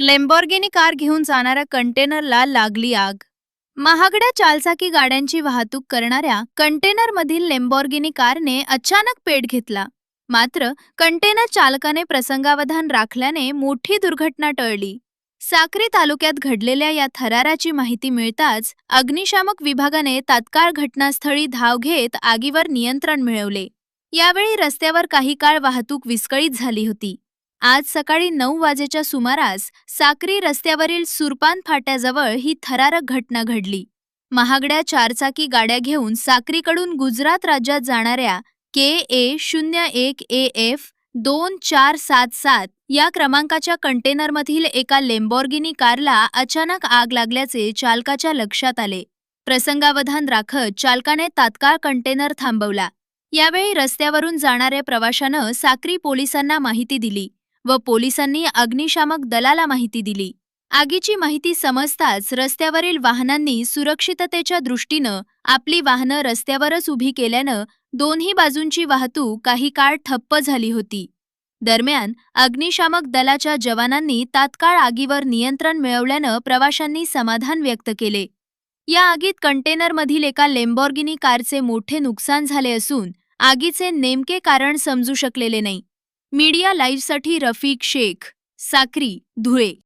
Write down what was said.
Lamborghini car घेऊन जाणाऱ्या कंटेनरला लागली आग. महागड्या चारचाकी गाड्यांची वाहतूक करणाऱ्या कंटेनरमधील लेम्बॉर्गिनी कारने अचानक पेट घेतला. मात्र कंटेनर चालकाने प्रसंगावधान राखल्याने मोठी दुर्घटना टळली. साक्री तालुक्यात घडलेल्या या थराराची माहिती मिळताच अग्निशामक विभागाने तात्काळ घटनास्थळी धाव घेत आगीवर नियंत्रण मिळवले. यावेळी रस्त्यावर काही काळ वाहतूक विस्कळीत झाली होती. आज सकाळी 9 वाजेच्या सुमारास साक्री रस्त्यावरील सुरपान फाट्याजवळ ही थरारक घटना घडली. महागड्या चारचाकी गाड्या घेऊन साक्रीकडून गुजरात राज्यात जाणाऱ्या KA01AF 2477 या क्रमांकाच्या कंटेनरमधील एका लेम्बॉर्गिनी कारला अचानक आग लागल्याचे चालकाच्या लक्षात आले. प्रसंगावधान राखत चालकाने तात्काळ कंटेनर थांबवला. यावेळी रस्त्यावरून जाणाऱ्या प्रवाशानं साक्री पोलिसांना माहिती दिली व पोलिसांनी अग्निशामक दलाला माहिती दिली. आगीची माहिती समजताच रस्त्यावरील वाहनांनी सुरक्षिततेच्या दृष्टीनं आपली वाहनं रस्त्यावरच उभी केल्यानं दोन्ही बाजूंची वाहतूक काही काळ ठप्प झाली होती. दरम्यान अग्निशामक दलाच्या जवानांनी तात्काळ आगीवर नियंत्रण मिळवल्यानं प्रवाशांनी समाधान व्यक्त केले. या आगीत कंटेनरमधील एका लेम्बॉर्गिनी कारचे मोठे नुकसान झाले असून आगीचे नेमके कारण समजू शकलेले नाही. मीडिया लाईव्हसाठी रफिक शेख, साक्री, धुळे.